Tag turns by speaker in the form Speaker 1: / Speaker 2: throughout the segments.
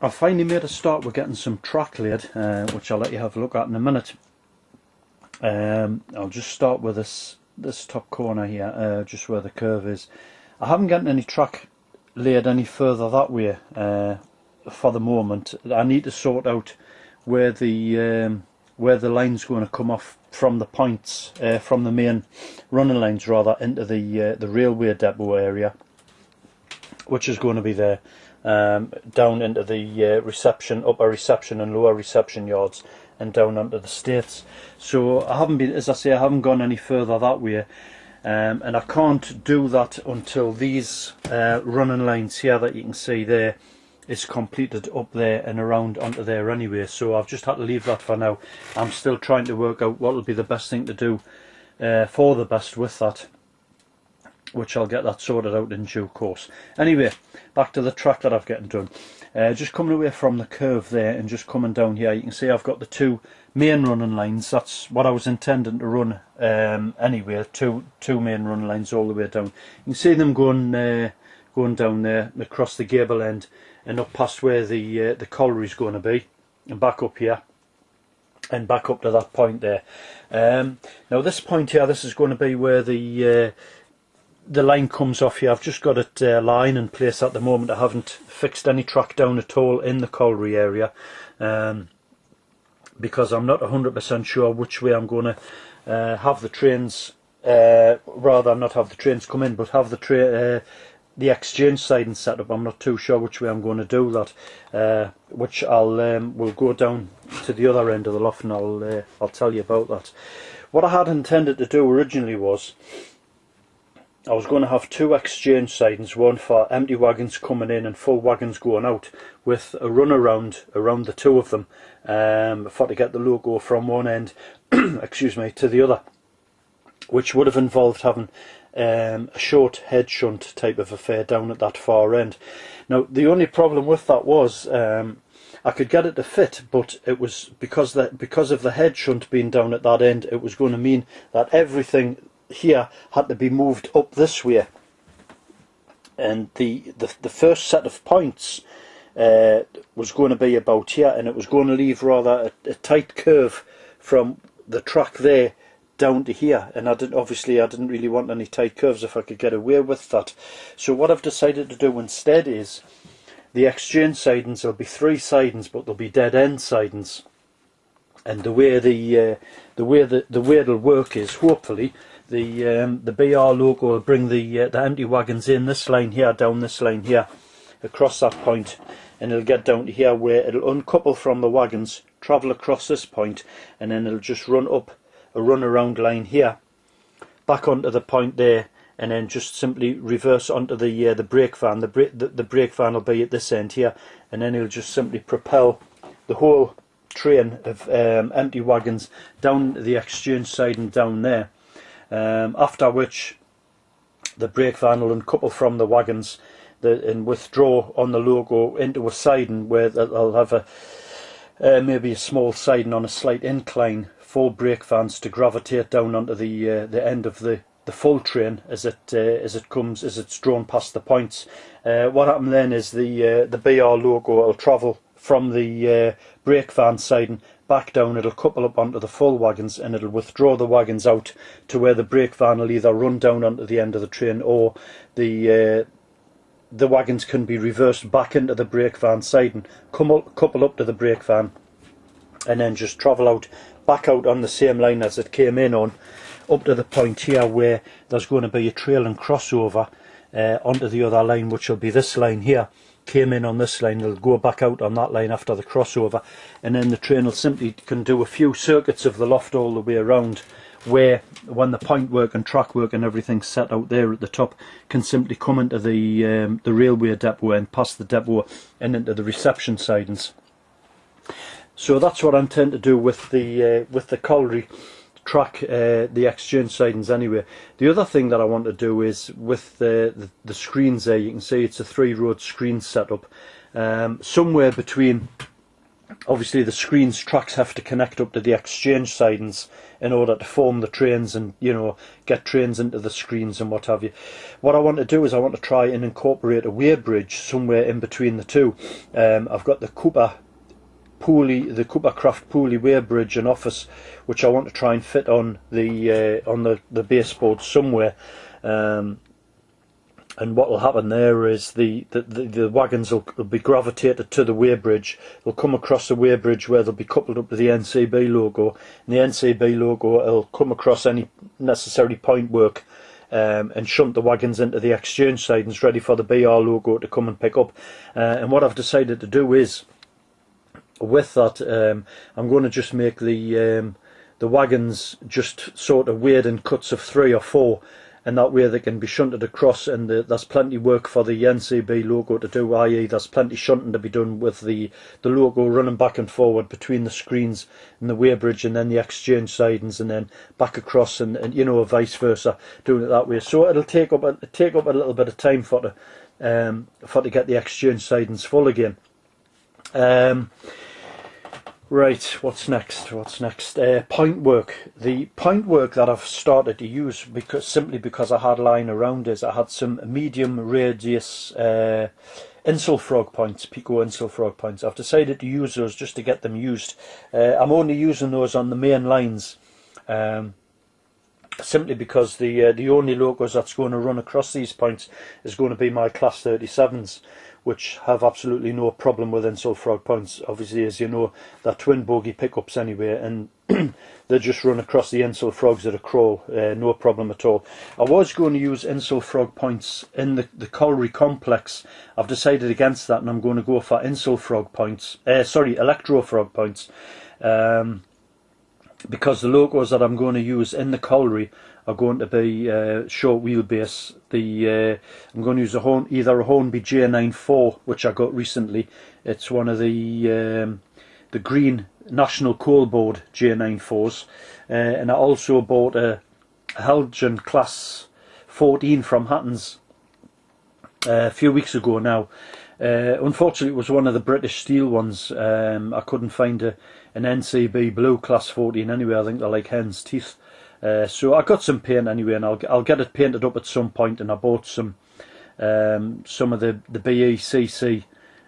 Speaker 1: I've finally made a start with getting some track laid, which I'll let you have a look at in a minute. I'll just start with this top corner here, just where the curve is. I haven't gotten any track laid any further that way for the moment. I need to sort out where the line's going to come off from the points, from the main running lines rather, into the railway depot area, which is going to be there. Down into the reception, upper reception and lower reception yards, and down onto the states. So I haven't been, as I say, I haven't gone any further that way, and I can't do that until these running lines here that you can see there is completed up there and around onto there anyway. So I've just had to leave that for now. I'm still trying to work out what will be the best thing to do for the best with that, which I'll get that sorted out in due course. Anyway, back to the track that I've getting done. Just coming away from the curve there and just coming down here, you can see I've got the two main running lines. That's what I was intending to run anyway, two main running lines all the way down. You can see them going down there across the gable end and up past where the colliery is going to be, and back up here and back up to that point there. Now this point here, this is going to be where the line comes off here. I've just got it line in place at the moment. I haven't fixed any track down at all in the colliery area, because I'm not 100% sure which way I'm going to have the trains, rather not have the trains come in, but have the exchange siding set up. I'm not too sure which way I'm going to do that, which we'll go down to the other end of the loft and I'll tell you about that. What I had intended to do originally was I was going to have two exchange sidings, one for empty wagons coming in and full wagons going out, with a run around the two of them, for to get the logo from one end excuse me, to the other, which would have involved having a short head shunt type of affair down at that far end. Now the only problem with that was I could get it to fit, but it was because of the head shunt being down at that end, it was going to mean that everything here had to be moved up this way, and the first set of points was going to be about here, and it was going to leave rather a tight curve from the track there down to here, and I didn't really want any tight curves if I could get away with that. So what I've decided to do instead is the exchange sidings will be three sidings, but they'll be dead end sidings, and the way it'll work is, hopefully, the BR logo will bring the empty wagons in this line here, down this line here, across that point, and it'll get down to here where it'll uncouple from the wagons, travel across this point, and then it'll just run up a run around line here, back onto the point there, and then just simply reverse onto the brake van. The brake van will be at this end here, and then it'll just simply propel the whole train of empty wagons down the exchange siding down there. After which the brake van will uncouple from the wagons and withdraw on the logo into a siding where they'll have maybe a small siding on a slight incline for brake vans to gravitate down onto the end of the full train as it's drawn past the points. What happens then is the BR logo will travel from the brake van siding back down. It'll couple up onto the full wagons, and it'll withdraw the wagons out to where the brake van will either run down onto the end of the train, or the wagons can be reversed back into the brake van siding, couple up to the brake van, and then just travel out back out on the same line as it came in on, up to the point here where there's going to be a trailing crossover onto the other line, which will be this line here. Came in on this line, it'll go back out on that line after the crossover, and then the train will simply can do a few circuits of the loft all the way around, where when the point work and track work and everything's set out there at the top, can simply come into the railway depot and past the depot and into the reception sidings. So that's what I intend to do with the colliery track, the exchange sidings anyway. The other thing that I want to do is with the screens there. You can see it's a 3-road screen setup, somewhere between obviously the screens tracks have to connect up to the exchange sidings in order to form the trains and, you know, get trains into the screens and what have you. What I want to do is I want to try and incorporate a weighbridge somewhere in between the two. I've got the Cooper Craft pulley weighbridge and office, which I want to try and fit on the baseboard somewhere. And what will happen there is the wagons will be gravitated to the weighbridge. They'll come across the weighbridge where they'll be coupled up to the NCB logo, and the NCB logo will come across any necessary point work and shunt the wagons into the exchange sidings ready for the BR logo to come and pick up. And what I've decided to do is, with that, I'm going to just make the wagons just sort of weighed in cuts of 3 or 4, and that way they can be shunted across, and there's plenty work for the NCB logo to do, i.e. there's plenty shunting to be done with the logo running back and forward between the screens and the weighbridge and then the exchange sidings and then back across, and you know, vice versa, doing it that way. So it'll take up a little bit of time for to get the exchange sidings full again. Right, what's next? Point work. The point work that I've started to use, simply because I had lying around, is I had some medium radius insel frog points, Pico insel frog points. I've decided to use those just to get them used. I'm only using those on the main lines, simply because the only logos that's going to run across these points is going to be my Class 37s, which have absolutely no problem with insel frog points. Obviously, as you know, they're twin bogie pickups anyway, and they just run across the insel frogs at a crawl, no problem at all. I was going to use insel frog points in the colliery complex. I've decided against that, and I'm going to go for insel frog points, electro frog points, because the logos that I'm going to use in the colliery are going to be short wheelbase. I'm going to use either a Hornby J94, which I got recently. It's one of the green National Coal Board J94s, and I also bought a Helgen Class 14 from Hatton's a few weeks ago now. Unfortunately, it was one of the British Steel ones. I couldn't find an NCB blue Class 14 anyway. I think they're like hen's teeth. So I got some paint anyway, and I'll get it painted up at some point. And I bought some of the BECC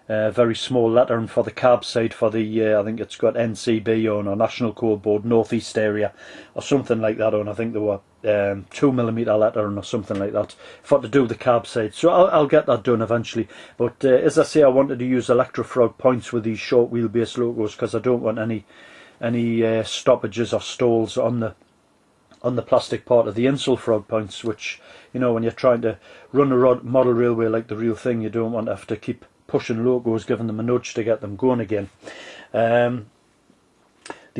Speaker 1: very small lettering for the cab side for the I think it's got NCB on, or National Coal Board Northeast area or something like that on. I think they were 2mm lettering or something like that for to do the cab side. So I'll get that done eventually. But as I say, I wanted to use Electrofrog points with these short wheelbase logos because I don't want any stoppages or stalls on the plastic part of the insel frog points, which, you know, when you're trying to run a model railway like the real thing, you don't want to have to keep pushing logos, giving them a nudge to get them going again. The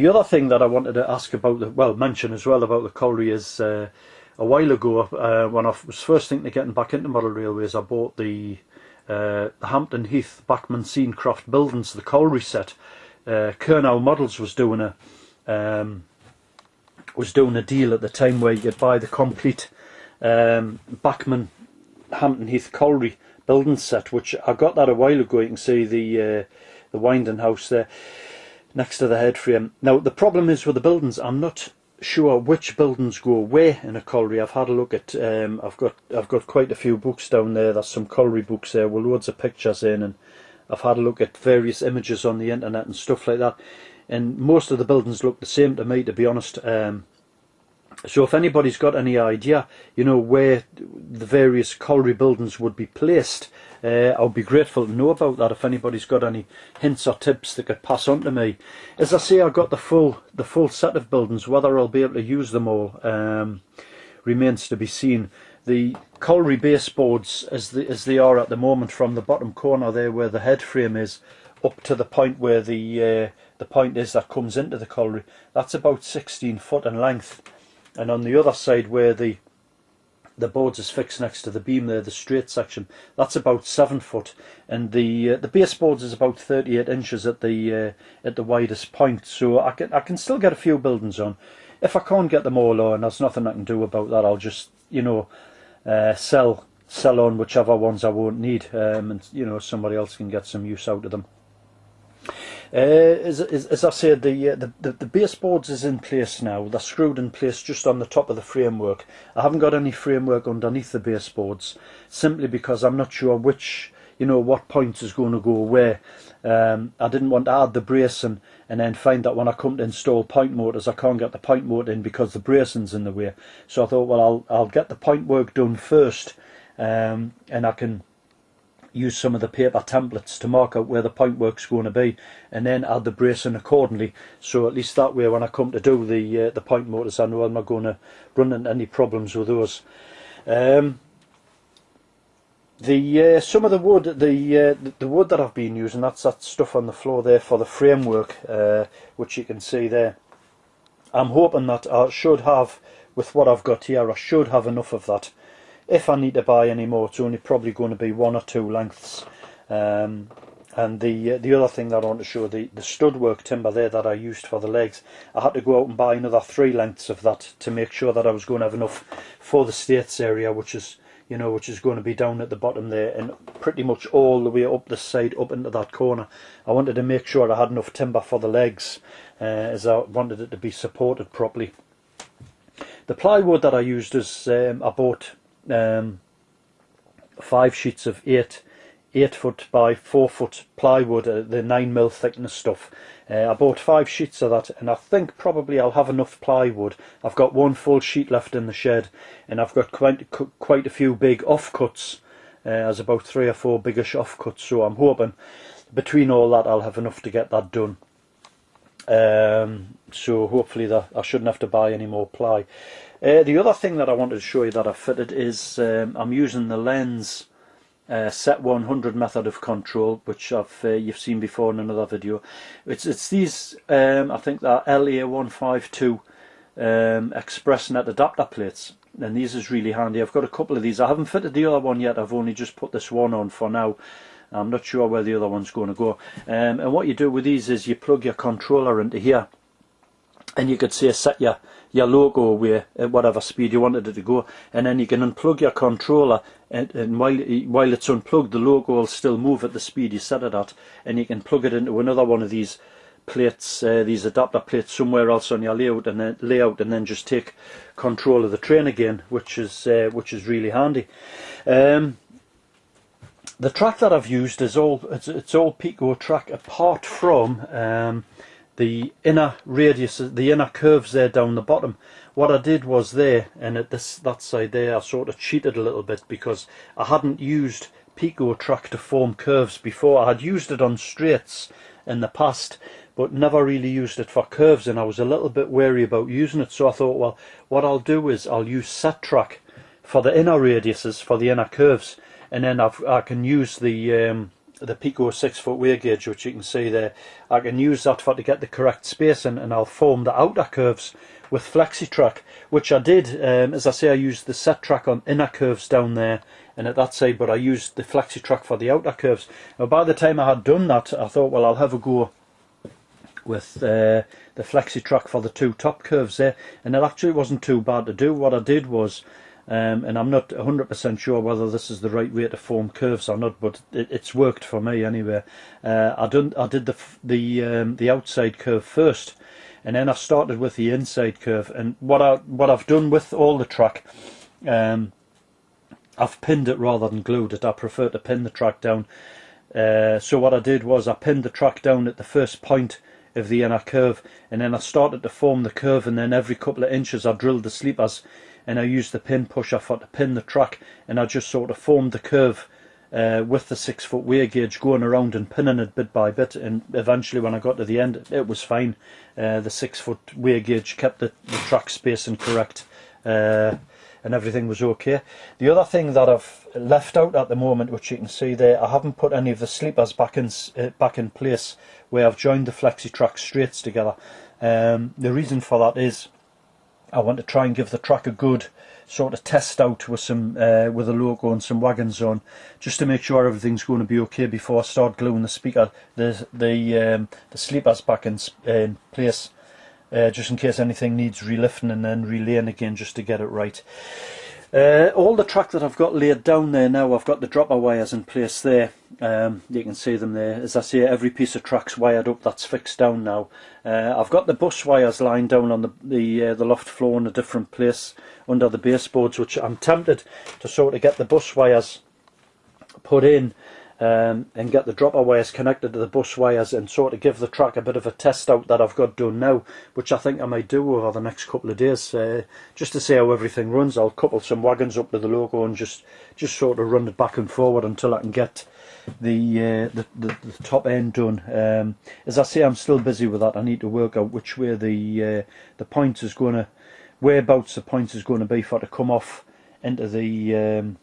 Speaker 1: other thing that I wanted to ask about, mention as well about the colliery is a while ago, when I was first thinking of getting back into model railways, I bought the Hampton Heath Bachmann Scenecraft Buildings, the colliery set. Kernow Models was doing a deal at the time where you could buy the complete Bachmann Hampton Heath colliery building set, which I got that a while ago. You can see the winding house there next to the head frame. Now the problem is with the buildings, I'm not sure which buildings go where in a colliery. I've had a look at I've got quite a few books down there. There's some colliery books there with loads of pictures in, and I've had a look at various images on the internet and stuff like that, and most of the buildings look the same to me, to be honest. So if anybody's got any idea, you know, where the various colliery buildings would be placed, I'll be grateful to know about that. If anybody's got any hints or tips they could pass on to me. As I say, I got the full set of buildings. Whether I'll be able to use them all remains to be seen. The colliery baseboards, as they are at the moment, from the bottom corner there where the head frame is, up to the point where the point is that comes into the colliery, that's about 16 foot in length. And on the other side where the boards is fixed next to the beam there, the straight section, that's about 7 foot, and the baseboards is about 38 inches at the widest point. So I can still get a few buildings on. If I can't get them all on, there's nothing I can do about that. I'll just, you know, sell on whichever ones I won't need, and you know, somebody else can get some use out of them. As I said, the baseboards is in place now. They're screwed in place just on the top of the framework. I haven't got any framework underneath the baseboards, simply because I'm not sure which, what point is going to go where. I didn't want to add the bracing and then find that when I come to install point motors, I can't get the point motor in because the bracing's in the way. So I thought, well, I'll get the point work done first, and I can use some of the paper templates to mark out where the point work's going to be, and then add the bracing accordingly. So at least that way, when I come to do the point motors, I know I'm not going to run into any problems with those. Some of the wood, the wood that I've been using, that's that stuff on the floor there for the framework, which you can see there. I'm hoping that I should have, with what I've got here, I should have enough of that. If I need to buy any more, it's only probably going to be 1 or 2 lengths. And the other thing that I want to show, the stud work timber there that I used for the legs, I had to go out and buy another 3 lengths of that to make sure that I was going to have enough for the States area, which is going to be down at the bottom there, and pretty much all the way up the side, up into that corner. I wanted to make sure I had enough timber for the legs, as I wanted it to be supported properly. The plywood that I used is, I bought 5 sheets of 8 foot by 4 foot plywood, the 9mm thickness stuff. I bought 5 sheets of that, and I think probably I'll have enough plywood. I've got 1 full sheet left in the shed, and I've got quite a few big offcuts. There's about 3 or 4 biggish offcuts, so I'm hoping between all that I'll have enough to get that done. So hopefully I shouldn't have to buy any more ply. The other thing that I wanted to show you that I fitted is I'm using the lens set 100 method of control, which you've seen before in another video. It's these I think they're LA152 express net adapter plates, and these is really handy. I've got a couple of these. I haven't fitted the other one yet. I've only just put this one on for now. I'm not sure where the other one's going to go. And what you do with these is you plug your controller into here, and you could say set your logo away at whatever speed you wanted it to go, and then you can unplug your controller, and while it's unplugged, the logo will still move at the speed you set it at, and you can plug it into another one of these plates, these adapter plates, somewhere else on your layout, and then just take control of the train again, which is really handy. The track that I've used is it's all Pico track, apart from the inner radius, the inner curves there down the bottom. What I did was there, and at that side there, I sort of cheated a little bit because I hadn't used Pico track to form curves before. I had used it on straights in the past, but never really used it for curves, and I was a little bit wary about using it. So I thought, well, what I'll do is I'll use set track for the inner radiuses, for the inner curves, and then I can use the Pico 6 foot wear gauge, which you can see there. I can use that to get the correct spacing, and I'll form the outer curves with flexi track, which I did. As I say, I used the set track on inner curves down there and at that side, but I used the flexi track for the outer curves. Now, by the time I had done that, I thought, well, I'll have a go with the flexi track for the 2 top curves there, and it actually wasn't too bad to do. What I did was, and I'm not 100% sure whether this is the right way to form curves or not, but it's worked for me anyway. I did the outside curve first, and then I started with the inside curve. And what I've done with all the track, I've pinned it rather than glued it. I prefer to pin the track down. So what I did was I pinned the track down at the first point of the inner curve, and then I started to form the curve, and then every couple of inches I drilled the sleepers, and I used the pin pusher to pin the track, and I just sort of formed the curve with the 6 foot wear gauge, going around and pinning it bit by bit, and eventually when I got to the end it was fine. The 6 foot wear gauge kept the track spacing correct, and everything was okay. The other thing that I've left out at the moment, which you can see there, I haven't put any of the sleepers back in place where I've joined the flexi track straights together. The reason for that is I want to try and give the track a good sort of test out with some with a logo and some wagons on, just to make sure everything's going to be okay before I start gluing the sleepers back in place, just in case anything needs relifting and then relaying again, just to get it right. All the track that I've got laid down there now, I've got the dropper wires in place there. You can see them there. As I say, every piece of track's wired up, that's fixed down now. I've got the bus wires lying down on the loft floor in a different place under the baseboards, which I'm tempted to sort of get the bus wires put in and get the dropper wires connected to the bus wires and sort of give the track a bit of a test out that I've got done now, which I think I might do over the next couple of days, just to see how everything runs. I'll couple some wagons up to the logo and just sort of run it back and forward until I can get the top end done. As I say, I'm still busy with that. I need to work out which way the point is going to, whereabouts the point is going to be for it to come off into the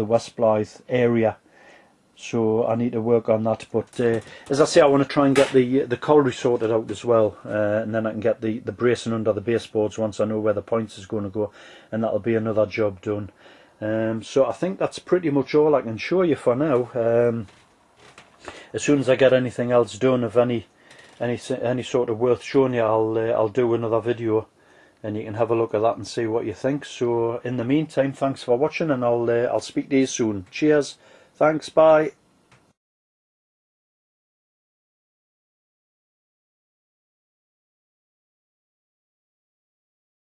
Speaker 1: West Blythe area. So I need to work on that, but as I say, I want to try and get the colliery sorted out as well, and then I can get the bracing under the baseboards once I know where the points is going to go, and that'll be another job done. So I think that's pretty much all I can show you for now. As soon as I get anything else done of any sort of worth showing you, I'll do another video, and you can have a look at that and see what you think. So in the meantime, thanks for watching, and I'll speak to you soon. Cheers. Thanks, bye.